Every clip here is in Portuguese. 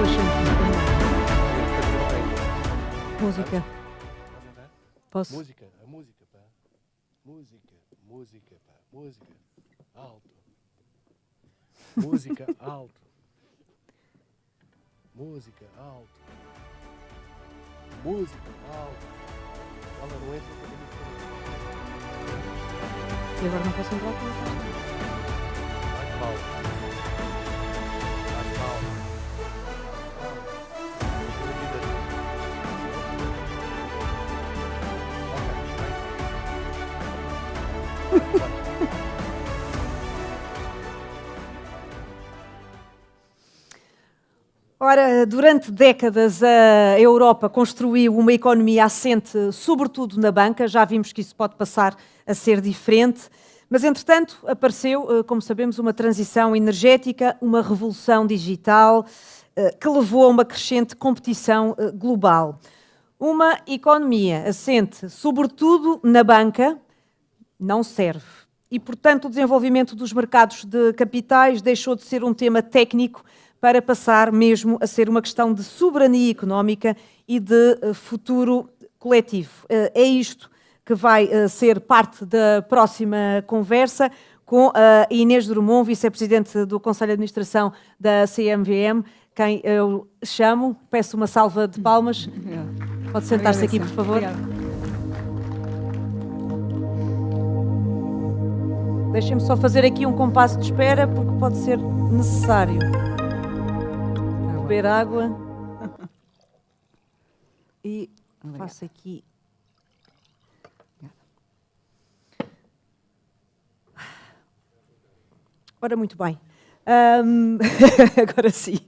depois música. Posso? Música, a música, pá. Música, pá. Música. Alto. Música, alto. Música, alto. Música, alto. Ela não entra para E agora não posso entrar com isso. mais mal. Mais mal. Ora, durante décadas a Europa construiu uma economia assente sobretudo na banca, já vimos que isso pode passar a ser diferente, mas entretanto apareceu, como sabemos, uma transição energética, uma revolução digital que levou a uma crescente competição global. Uma economia assente sobretudo na banca não serve e, portanto, o desenvolvimento dos mercados de capitais deixou de ser um tema técnico para passar mesmo a ser uma questão de soberania económica e de futuro coletivo. É isto que vai ser parte da próxima conversa com a Inês Drummond, vice-presidente do Conselho de Administração da CMVM, quem eu chamo. Peço uma salva de palmas. Pode sentar-se aqui, por favor. Deixem-me só fazer aqui um compasso de espera, porque pode ser necessário. Beber água. E faço aqui. Ora, muito bem. Agora sim.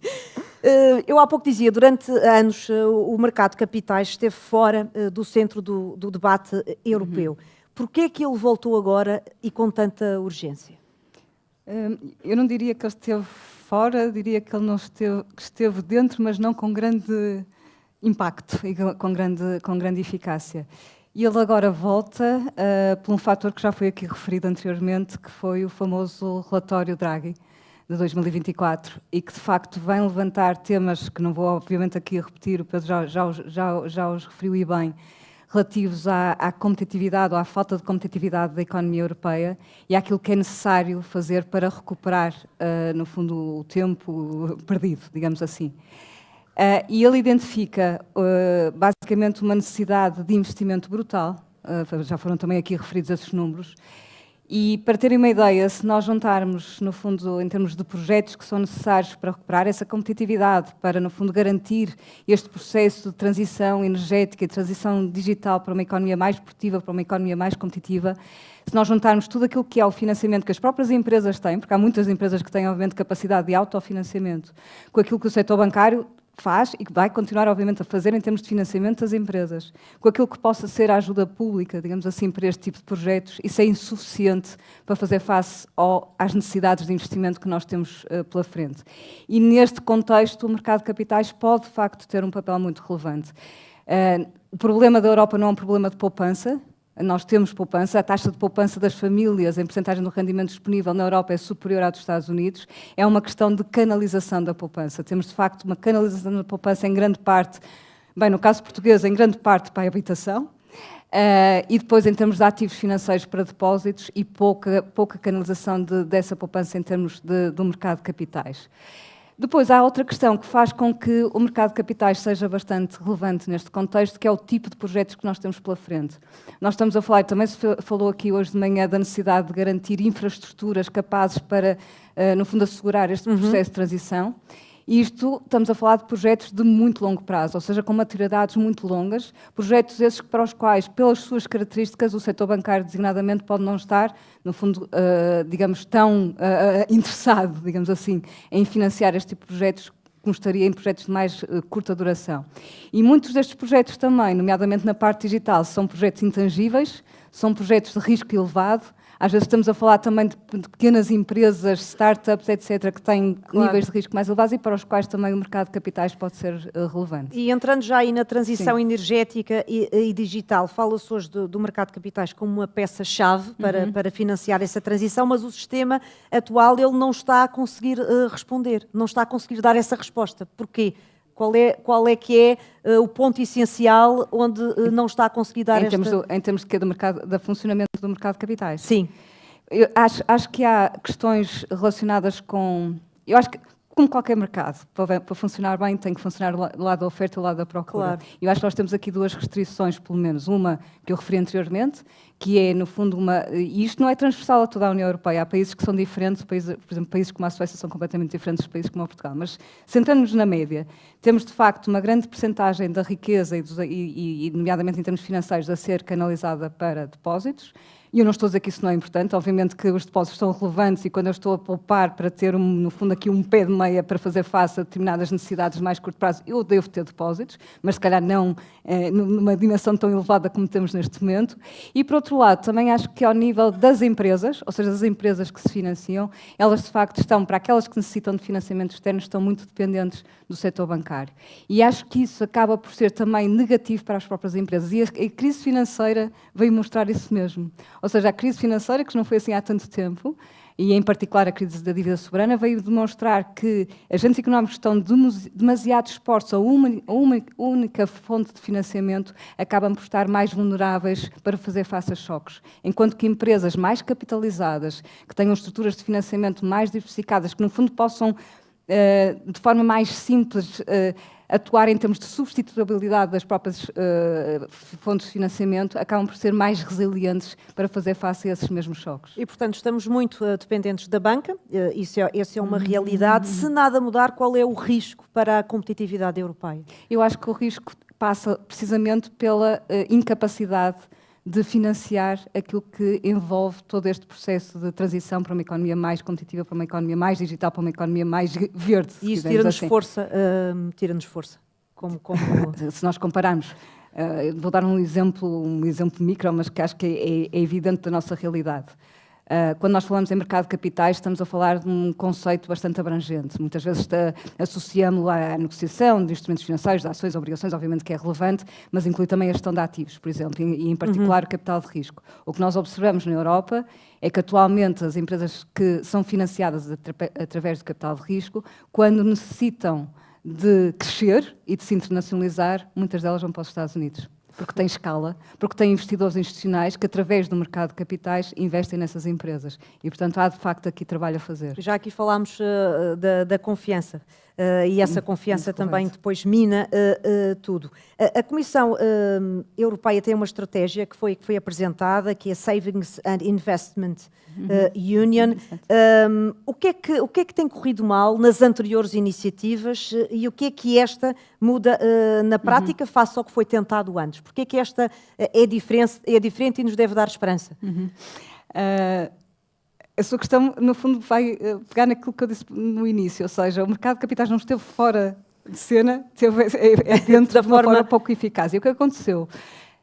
Eu há pouco dizia, durante anos o mercado de capitais esteve fora do centro do debate europeu. Porquê é que ele voltou agora e com tanta urgência? Eu não diria que ele esteve fora, diria que ele não esteve, que esteve dentro, mas não com grande impacto e com grande eficácia. E ele agora volta por um fator que já foi aqui referido anteriormente, que foi o famoso relatório Draghi de 2024 e que de facto vem levantar temas que não vou obviamente aqui repetir, o Pedro já os referiu e bem, relativos à competitividade ou à falta de competitividade da economia europeia e àquilo que é necessário fazer para recuperar, no fundo, o tempo perdido, digamos assim. E ele identifica, basicamente, uma necessidade de investimento brutal, já foram também aqui referidos esses números, e para terem uma ideia, se nós juntarmos, no fundo, em termos de projetos que são necessários para recuperar essa competitividade, para, no fundo, garantir este processo de transição energética e transição digital para uma economia mais produtiva, para uma economia mais competitiva, se nós juntarmos tudo aquilo que é o financiamento que as próprias empresas têm, porque há muitas empresas que têm, obviamente, capacidade de autofinanciamento, com aquilo que o setor bancário faz e que vai continuar, obviamente, a fazer em termos de financiamento das empresas, com aquilo que possa ser a ajuda pública, digamos assim, para este tipo de projetos, isso é insuficiente para fazer face às necessidades de investimento que nós temos pela frente. E neste contexto, o mercado de capitais pode, de facto, ter um papel muito relevante. O problema da Europa não é um problema de poupança. Nós temos poupança, a taxa de poupança das famílias em percentagem do rendimento disponível na Europa é superior à dos Estados Unidos. É uma questão de canalização da poupança. Temos, de facto, uma canalização da poupança em grande parte, bem, no caso português, em grande parte para a habitação, e depois em termos de ativos financeiros para depósitos e pouca canalização dessa poupança em termos do mercado de capitais. Depois, há outra questão que faz com que o mercado de capitais seja bastante relevante neste contexto, que é o tipo de projetos que nós temos pela frente. Nós estamos a falar, também se falou aqui hoje de manhã, da necessidade de garantir infraestruturas capazes para, no fundo, assegurar este processo de transição. Isto, estamos a falar de projetos de muito longo prazo, ou seja, com maturidades muito longas, projetos esses para os quais, pelas suas características, o setor bancário designadamente pode não estar, no fundo, digamos, tão interessado, digamos assim, em financiar este tipo de projetos como estaria em projetos de mais curta duração. E muitos destes projetos também, nomeadamente na parte digital, são projetos intangíveis, são projetos de risco elevado. Às vezes estamos a falar também de pequenas empresas, startups, etc., que têm Claro. níveis de risco mais elevados e para os quais também o mercado de capitais pode ser relevante. E entrando já aí na transição Sim. energética e digital, fala-se hoje do mercado de capitais como uma peça-chave para financiar essa transição, mas o sistema atual ele não está a conseguir responder, não está a conseguir dar essa resposta. Porquê? Qual é que é o ponto essencial onde não está a conseguir dar Em termos de quê? Do funcionamento do mercado de capitais? Sim. Eu acho que há questões relacionadas com... Eu acho que, como qualquer mercado, para funcionar bem, tem que funcionar do lado da oferta e do lado da procura. Claro. Eu acho que nós temos aqui duas restrições, pelo menos. Uma, que eu referi anteriormente, que é, no fundo, e isto não é transversal a toda a União Europeia. Há países que são diferentes, por exemplo, países como a Suécia são completamente diferentes dos países como a Portugal. Mas, sentando-nos na média, temos, de facto, uma grande percentagem da riqueza, e nomeadamente em termos financeiros, a ser canalizada para depósitos. E eu não estou a dizer que isso não é importante, obviamente que os depósitos são relevantes e quando eu estou a poupar para ter, no fundo, aqui um pé de meia para fazer face a determinadas necessidades de mais curto prazo, eu devo ter depósitos, mas se calhar não numa dimensão tão elevada como temos neste momento. E, por outro lado, também acho que ao nível das empresas, ou seja, das empresas que se financiam, elas de facto estão, para aquelas que necessitam de financiamento externo, estão muito dependentes do setor bancário. E acho que isso acaba por ser também negativo para as próprias empresas. E a crise financeira veio mostrar isso mesmo. Ou seja, a crise financeira, que não foi assim há tanto tempo, e em particular a crise da dívida soberana, veio demonstrar que agentes económicos estão demasiado expostos a uma única fonte de financiamento, acabam por estar mais vulneráveis para fazer face a choques. Enquanto que empresas mais capitalizadas, que tenham estruturas de financiamento mais diversificadas, que no fundo possam, de forma mais simples, atuar em termos de substituibilidade das próprias fontes de financiamento, acabam por ser mais resilientes para fazer face a esses mesmos choques. E, portanto, estamos muito dependentes da banca, essa é uma realidade. Se nada mudar, qual é o risco para a competitividade europeia? Eu acho que o risco passa precisamente pela incapacidade de financiar aquilo que envolve todo este processo de transição para uma economia mais competitiva, para uma economia mais digital, para uma economia mais verde. E isso tira-nos força, Como... Se nós compararmos, vou dar um exemplo micro, mas que acho que é evidente da nossa realidade. Quando nós falamos em mercado de capitais, estamos a falar de um conceito bastante abrangente. Muitas vezes associamos-lo à negociação de instrumentos financeiros, de ações, obrigações, obviamente que é relevante, mas inclui também a gestão de ativos, por exemplo, e em particular o capital de risco. O que nós observamos na Europa é que atualmente as empresas que são financiadas através do capital de risco, quando necessitam de crescer e de se internacionalizar, muitas delas vão para os Estados Unidos. Porque tem escala, porque tem investidores institucionais que, através do mercado de capitais, investem nessas empresas. E, portanto, há, de facto, aqui trabalho a fazer. Já aqui falámos da confiança. E essa confiança também depois mina tudo. A Comissão Europeia tem uma estratégia que foi apresentada, que é a Savings and Investment Union. O que é que tem corrido mal nas anteriores iniciativas e o que é que esta muda na prática face ao que foi tentado antes? Porque é que esta é diferente e nos deve dar esperança? A sua questão, no fundo, vai pegar naquilo que eu disse no início, ou seja, o mercado de capitais não esteve fora de cena, esteve dentro de uma forma pouco eficaz. E o que aconteceu?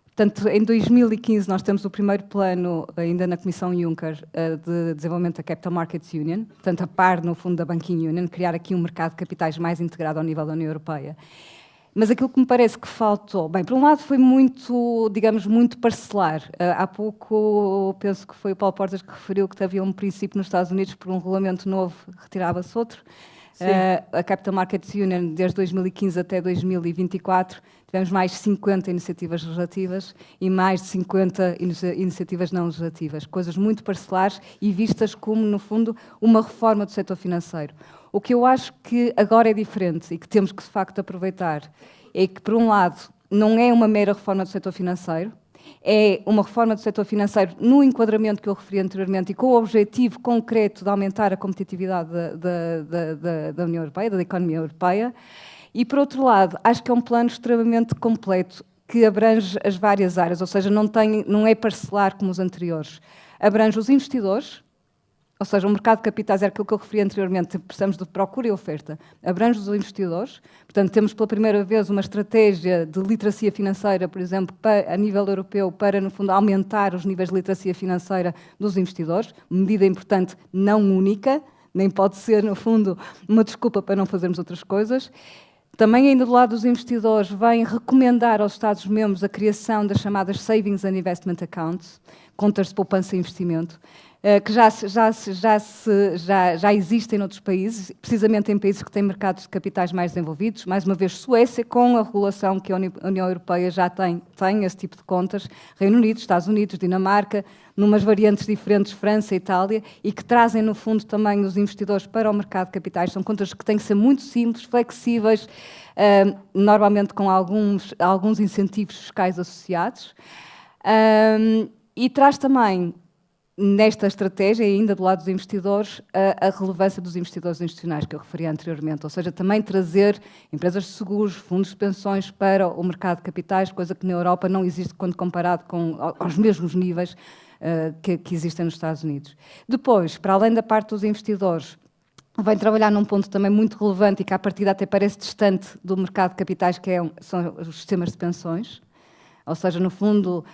Portanto, em 2015 nós temos o primeiro plano, ainda na Comissão Juncker, de desenvolvimento da Capital Markets Union, portanto, a par, no fundo, da Banking Union, criar aqui um mercado de capitais mais integrado ao nível da União Europeia. Mas aquilo que me parece que faltou, bem, por um lado foi muito, digamos, muito parcelar. Há pouco, penso que foi o Paulo Portas que referiu que havia um princípio nos Estados Unidos, por um regulamento novo, retirava-se outro. A Capital Markets Union, desde 2015 até 2024, tivemos mais de 50 iniciativas legislativas e mais de 50 iniciativas não legislativas. Coisas muito parcelares e vistas como, no fundo, uma reforma do setor financeiro. O que eu acho que agora é diferente e que temos que, de facto, aproveitar é que, por um lado, não é uma mera reforma do setor financeiro, é uma reforma do setor financeiro no enquadramento que eu referi anteriormente e com o objetivo concreto de aumentar a competitividade da União Europeia, da economia europeia. E, por outro lado, acho que é um plano extremamente completo que abrange as várias áreas, ou seja, não é parcelar como os anteriores. Abrange os investidores, Ou seja, o mercado de capitais era aquilo que eu referi anteriormente, precisamos de procura e oferta, abrange os investidores, portanto temos pela primeira vez uma estratégia de literacia financeira, por exemplo, a nível europeu, para no fundo aumentar os níveis de literacia financeira dos investidores, medida importante, não única, nem pode ser no fundo uma desculpa para não fazermos outras coisas. Também, ainda do lado dos investidores, vem recomendar aos Estados-membros a criação das chamadas Savings and Investment Accounts, contas de poupança e investimento, que já existem noutros países, precisamente em países que têm mercados de capitais mais desenvolvidos. Mais uma vez, Suécia, com a regulação que a União Europeia já tem esse tipo de contas, Reino Unido, Estados Unidos, Dinamarca, numas variantes diferentes, França e Itália, e que trazem, no fundo, também os investidores para o mercado de capitais. São contas que têm que ser muito simples, flexíveis, normalmente com alguns incentivos fiscais associados. E traz também, nesta estratégia, e ainda do lado dos investidores, a relevância dos investidores institucionais, que eu referi anteriormente, ou seja, também trazer empresas de seguros, fundos de pensões para o mercado de capitais, coisa que na Europa não existe quando comparado aos mesmos níveis que existem nos Estados Unidos. Depois, para além da parte dos investidores, vem trabalhar num ponto também muito relevante e que à partida até parece distante do mercado de capitais, são os sistemas de pensões, ou seja, no fundo,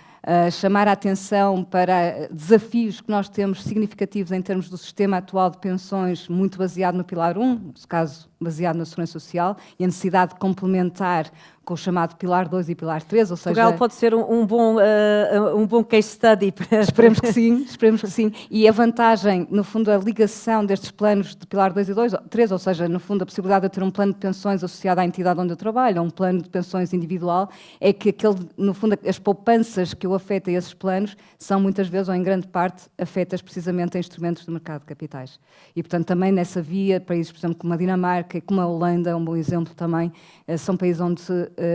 chamar a atenção para desafios que nós temos significativos em termos do sistema atual de pensões, muito baseado no Pilar 1, nesse caso baseado na Segurança Social, e a necessidade de complementar com o chamado Pilar 2 e Pilar 3, ou seja... Portugal pode ser um bom case study. Esperemos que sim, esperemos que sim. E a vantagem, no fundo, a ligação destes planos de Pilar 2 e 3, ou seja, no fundo, a possibilidade de eu ter um plano de pensões associado à entidade onde eu trabalho, um plano de pensões individual, é que no fundo, as poupanças que eu afeto a esses planos são muitas vezes, ou em grande parte, afetas precisamente a instrumentos do mercado de capitais. E, portanto, também nessa via, países, por exemplo, como a Dinamarca e como a Holanda, é um bom exemplo também, são países onde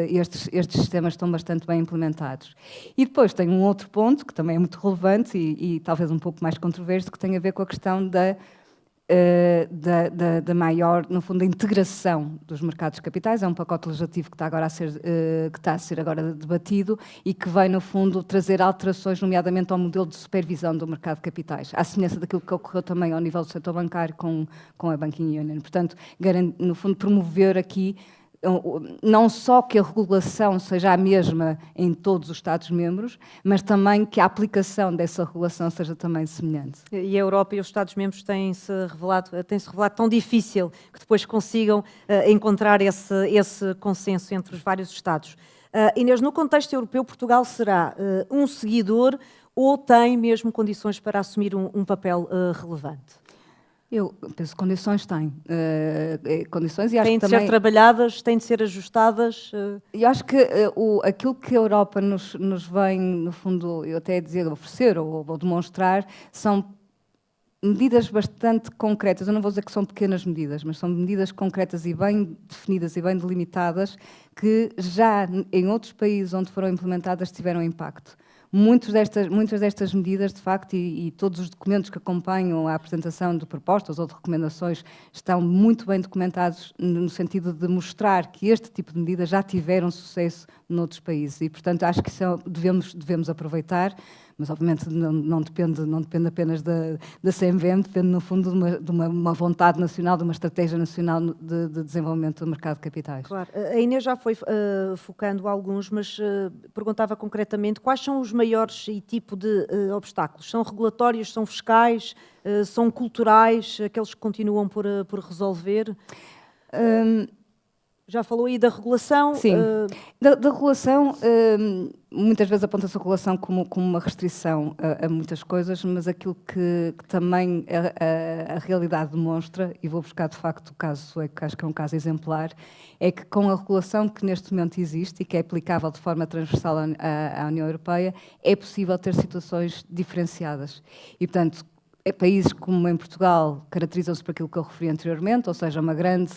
estes sistemas estão bastante bem implementados. E depois tem um outro ponto, que também é muito relevante e talvez um pouco mais controverso, que tem a ver com a questão da maior, no fundo, da integração dos mercados de capitais. É um pacote legislativo que está agora a ser agora debatido e que vai, no fundo, trazer alterações, nomeadamente ao modelo de supervisão do mercado de capitais, à semelhança daquilo que ocorreu também ao nível do setor bancário com a Banking Union. Portanto, no fundo, promover aqui não só que a regulação seja a mesma em todos os Estados-membros, mas também que a aplicação dessa regulação seja também semelhante. E a Europa e os Estados-membros têm-se revelado tão difícil que depois consigam encontrar esse consenso entre os vários Estados. Inês, no contexto europeu, Portugal será um seguidor ou tem mesmo condições para assumir um papel relevante? Eu penso que condições têm. Condições e acho têm que de também... ser trabalhadas, têm de ser ajustadas? Eu acho que aquilo que a Europa nos vem, no fundo, eu até ia dizer oferecer ou demonstrar, são medidas bastante concretas. Eu não vou dizer que são pequenas medidas, mas são medidas concretas e bem definidas e bem delimitadas que já em outros países onde foram implementadas tiveram impacto. Muitas destas medidas, de facto, e todos os documentos que acompanham a apresentação de propostas ou de recomendações estão muito bem documentados no sentido de mostrar que este tipo de medidas já tiveram sucesso noutros países e, portanto, acho que isso devemos aproveitar, mas obviamente não depende apenas da CMVM, depende no fundo de uma vontade nacional, de uma estratégia nacional de desenvolvimento do mercado de capitais. Claro, a Inês já foi focando alguns, mas perguntava concretamente quais são os maiores e tipo de obstáculos? São regulatórios, são fiscais, são culturais, aqueles que continuam por resolver? Já falou aí da regulação? Sim, da regulação, muitas vezes aponta-se a regulação como uma restrição a muitas coisas, mas aquilo que também a realidade demonstra, e vou buscar de facto o caso sueco, que acho que é um caso exemplar, é que com a regulação que neste momento existe e que é aplicável de forma transversal à União Europeia, é possível ter situações diferenciadas. E, portanto, países como em Portugal caracterizam-se por aquilo que eu referi anteriormente, ou seja, uma grande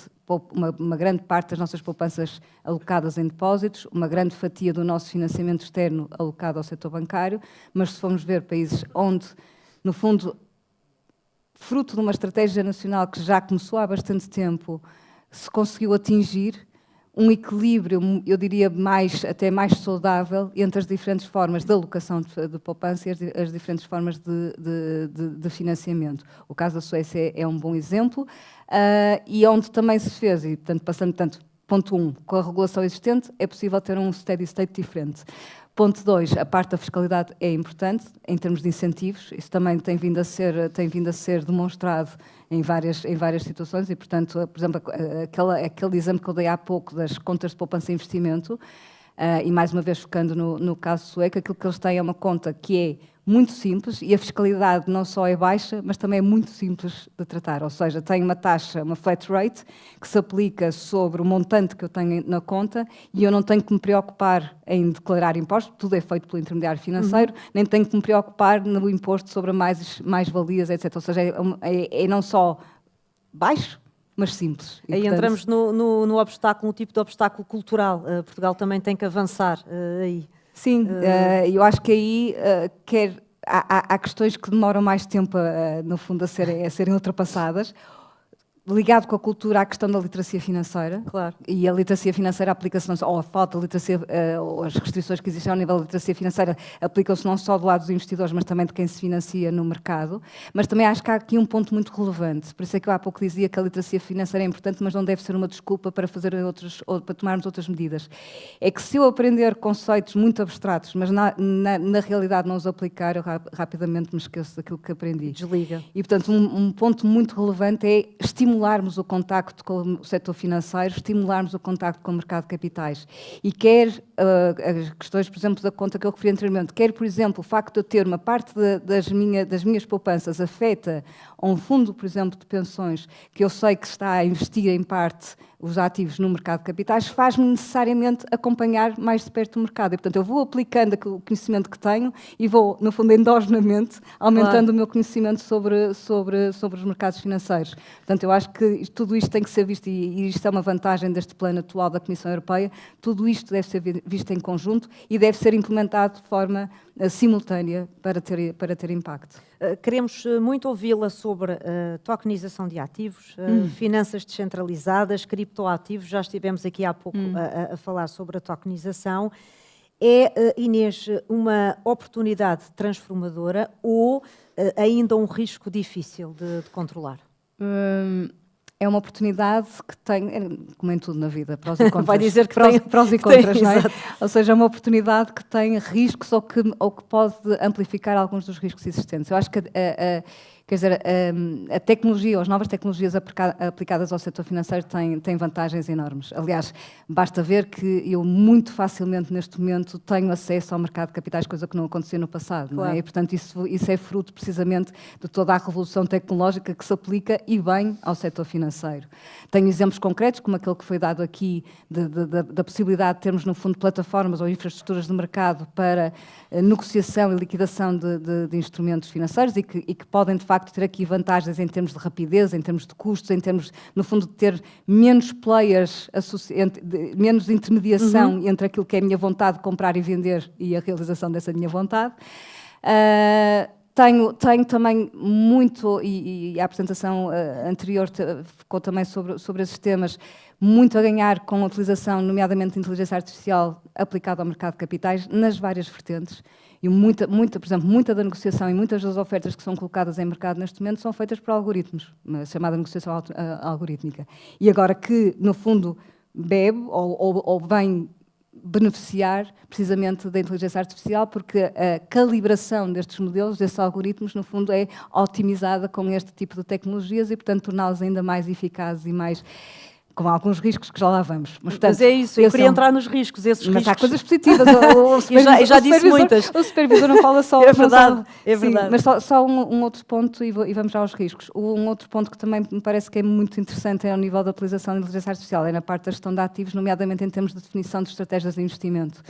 parte das nossas poupanças alocadas em depósitos, uma grande fatia do nosso financiamento externo alocado ao setor bancário, mas se formos ver países onde, no fundo, fruto de uma estratégia nacional que já começou há bastante tempo, se conseguiu atingir um equilíbrio, eu diria, até mais saudável entre as diferentes formas de alocação de poupança e as diferentes formas de financiamento. O caso da Suécia é um bom exemplo, e onde também se fez, e portanto, passando tanto, ponto 1, com a regulação existente, é possível ter um steady state diferente. Ponto 2, a parte da fiscalidade é importante, em termos de incentivos, isso também tem vindo a ser demonstrado em várias situações e, portanto, por exemplo, aquele exemplo que eu dei há pouco das contas de poupança e investimento, e mais uma vez focando no caso sueco, aquilo que eles têm é uma conta que é muito simples e a fiscalidade não só é baixa, mas também é muito simples de tratar, ou seja, tem uma taxa, uma flat rate, que se aplica sobre o montante que eu tenho na conta e eu não tenho que me preocupar em declarar impostos, tudo é feito pelo intermediário financeiro, nem tenho que me preocupar no imposto sobre mais-valias, etc. Ou seja, é não só baixo, mas simples. E aí portanto, entramos no obstáculo, no tipo de obstáculo cultural. Portugal também tem que avançar aí. Sim, eu acho que aí há questões que demoram mais tempo, no fundo, a serem ultrapassadas. Ligado com a cultura à questão da literacia financeira. Claro. E a literacia financeira aplica-se não só, ou a falta de literacia, ou as restrições que existem ao nível da literacia financeira aplicam-se não só do lado dos investidores, mas também de quem se financia no mercado. Mas também acho que há aqui um ponto muito relevante. Por isso é que eu há pouco dizia que a literacia financeira é importante, mas não deve ser uma desculpa para para tomarmos outras medidas. É que se eu aprender conceitos muito abstratos, mas na realidade não os aplicar, eu rapidamente me esqueço daquilo que aprendi. Desliga. E, portanto, um ponto muito relevante é estimularmos o contacto com o setor financeiro, estimularmos o contacto com o mercado de capitais. E quer as questões, por exemplo, da conta que eu referi anteriormente, quer, por exemplo, o facto de eu ter uma parte das minhas poupanças afeta a um fundo, por exemplo, de pensões, que eu sei que está a investir em parte os ativos no mercado de capitais, faz-me necessariamente acompanhar mais de perto o mercado. E, portanto, eu vou aplicando o conhecimento que tenho e vou, no fundo, endogenamente, aumentando o meu conhecimento sobre os mercados financeiros. Portanto, eu acho que tudo isto tem que ser visto, e isto é uma vantagem deste plano atual da Comissão Europeia, tudo isto deve ser visto em conjunto e deve ser implementado de forma simultânea para ter impacto. Queremos muito ouvi-la sobre tokenização de ativos, finanças descentralizadas, criptoativos, já estivemos aqui há pouco a falar sobre a tokenização. É, Inês, uma oportunidade transformadora ou ainda um risco difícil de controlar? É uma oportunidade que tem, como em tudo na vida, prós e contras. Vai dizer que prós e contras, não é? Exato. Ou seja, é uma oportunidade que tem riscos ou que pode amplificar alguns dos riscos existentes. Eu acho que quer dizer, a tecnologia, as novas tecnologias aplicadas ao setor financeiro têm vantagens enormes. Aliás, basta ver que eu muito facilmente neste momento tenho acesso ao mercado de capitais, coisa que não acontecia no passado. Claro. Não é? E, portanto, isso é fruto precisamente de toda a revolução tecnológica que se aplica e bem ao setor financeiro. Tenho exemplos concretos, como aquele que foi dado aqui, da possibilidade de termos, no fundo, plataformas ou infraestruturas de mercado para negociação e liquidação de instrumentos financeiros e que podem, de facto, ter aqui vantagens em termos de rapidez, em termos de custos, em termos, no fundo, de ter menos players, menos intermediação entre aquilo que é a minha vontade de comprar e vender e a realização dessa minha vontade. Tenho também muito, e a apresentação anterior ficou também sobre esses temas, muito a ganhar com a utilização, nomeadamente de inteligência artificial aplicada ao mercado de capitais, nas várias vertentes. E por exemplo, muita da negociação e muitas das ofertas que são colocadas em mercado neste momento são feitas por algoritmos, a chamada negociação algorítmica. E agora que, no fundo, bebe ou vem beneficiar precisamente da inteligência artificial, porque a calibração destes modelos, destes algoritmos, no fundo, é otimizada com este tipo de tecnologias e, portanto, torná-los ainda mais eficazes e mais... com alguns riscos que já lá vamos. Mas é isso, eu queria entrar nos riscos, esses riscos. Mas há coisas positivas. Eu já disse muitas. O supervisor não fala só... É verdade, é verdade. Sim, mas só um outro ponto e vamos já aos riscos. Um outro ponto que também me parece que é muito interessante é ao nível da utilização da inteligência artificial, é na parte da gestão de ativos, nomeadamente em termos de definição de estratégias de investimento.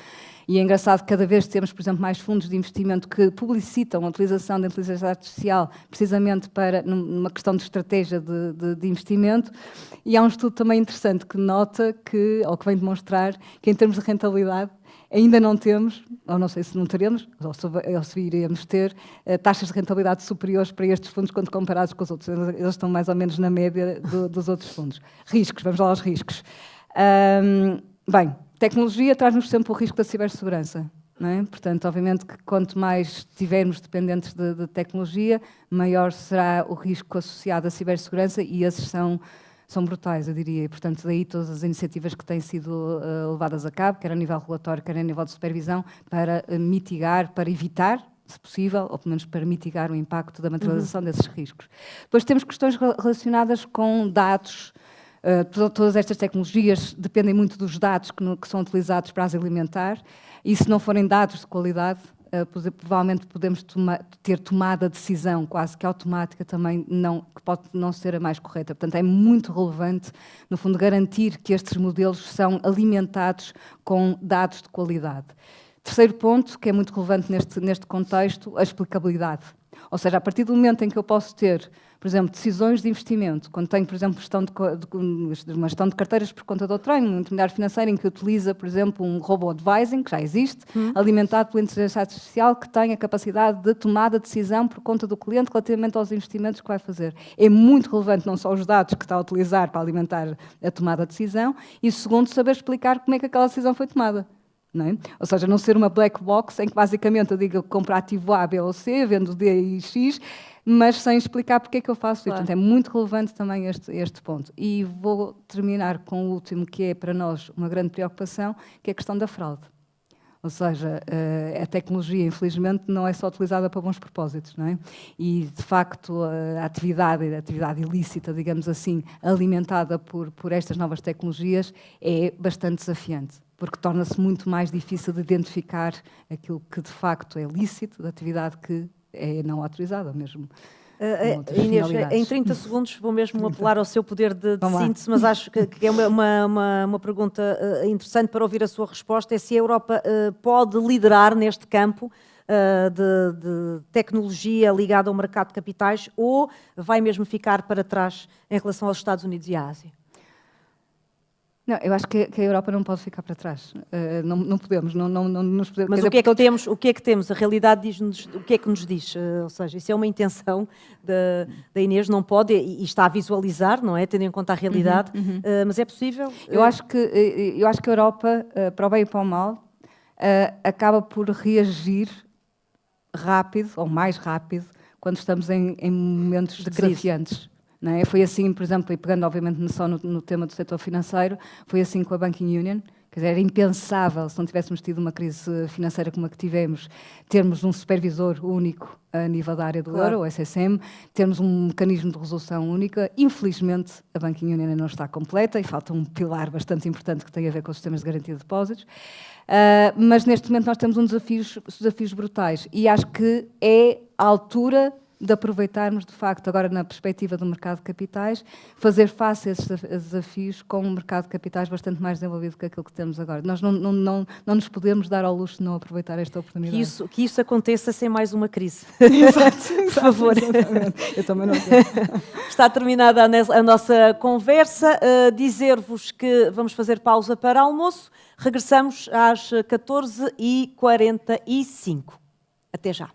E é engraçado que cada vez temos, por exemplo, mais fundos de investimento que publicitam a utilização da inteligência artificial precisamente para numa questão de estratégia de investimento. E há um estudo também interessante que nota ou que vem demonstrar que em termos de rentabilidade ainda não temos, ou não sei se não teremos, ou se iremos ter, taxas de rentabilidade superiores para estes fundos quando comparados com os outros. Eles estão mais ou menos na média dos outros fundos. Riscos, vamos lá aos riscos. Bem, tecnologia traz-nos sempre o risco da cibersegurança. Não é? Portanto, obviamente que quanto mais estivermos dependentes de tecnologia, maior será o risco associado à cibersegurança e esses são brutais, eu diria. E, portanto, daí todas as iniciativas que têm sido levadas a cabo, quer a nível regulatório, quer a nível de supervisão, para mitigar, para evitar, se possível, ou pelo menos para mitigar o impacto da materialização desses riscos. Depois temos questões relacionadas com dados. Todas estas tecnologias dependem muito dos dados que são utilizados para as alimentar, e se não forem dados de qualidade, provavelmente podemos ter tomada de decisão quase que automática também, que pode não ser a mais correta. Portanto, é muito relevante, no fundo, garantir que estes modelos são alimentados com dados de qualidade. Terceiro ponto, que é muito relevante neste contexto, a explicabilidade. Ou seja, a partir do momento em que eu posso ter, por exemplo, decisões de investimento, quando tenho, por exemplo, uma gestão de carteiras por conta do outrem, um intermediário financeiro em que utiliza, por exemplo, um robo-advising, que já existe, alimentado pela inteligência artificial, que tem a capacidade de tomada de decisão por conta do cliente relativamente aos investimentos que vai fazer. É muito relevante não só os dados que está a utilizar para alimentar a tomada de decisão, e segundo, saber explicar como é que aquela decisão foi tomada. Não é? Ou seja, não ser uma black box em que basicamente eu digo que compro ativo A, B ou C, vendo D e X, mas sem explicar porque é que eu faço isso. Portanto, é muito relevante também este ponto. E vou terminar com o último, que é para nós uma grande preocupação, que é a questão da fraude. Ou seja, a tecnologia, infelizmente, não é só utilizada para bons propósitos, não é? E, de facto, a atividade ilícita, digamos assim, alimentada por estas novas tecnologias, é bastante desafiante, porque torna-se muito mais difícil de identificar aquilo que, de facto, é lícito, da atividade que é não autorizada mesmo. Inês, em 30 segundos vou mesmo apelar ao seu poder de síntese, mas acho que é uma pergunta interessante para ouvir a sua resposta, é se a Europa pode liderar neste campo de tecnologia ligada ao mercado de capitais ou vai mesmo ficar para trás em relação aos Estados Unidos e à Ásia? Não, eu acho que a Europa não pode ficar para trás. Não podemos. Não nos podemos. Mas o que é que temos? A realidade diz-nos o que é que nos diz. Ou seja, isso é uma intenção da Inês, não pode, e está a visualizar, não é? Tendo em conta a realidade, mas é possível? Eu acho que a Europa, para o bem e para o mal, acaba por reagir rápido, ou mais rápido, quando estamos em momentos desafiantes. Não é? Foi assim, por exemplo, e pegando obviamente só no tema do setor financeiro, foi assim com a Banking Union. Quer dizer, era impensável, se não tivéssemos tido uma crise financeira como a que tivemos, termos um supervisor único a nível da área do euro, o SSM, termos um mecanismo de resolução única. Infelizmente, a Banking Union ainda não está completa e falta um pilar bastante importante que tem a ver com os sistemas de garantia de depósitos. Mas neste momento nós temos desafios brutais e acho que é a altura de aproveitarmos, de facto, agora na perspectiva do mercado de capitais, fazer face a esses desafios com um mercado de capitais bastante mais desenvolvido que aquilo que temos agora. Nós não nos podemos dar ao luxo de não aproveitar esta oportunidade. Que isso aconteça sem mais uma crise. Exato, por favor. Exatamente. Eu também não quero. Está terminada a nossa conversa. Dizer-vos que vamos fazer pausa para almoço. Regressamos às 14h45. Até já.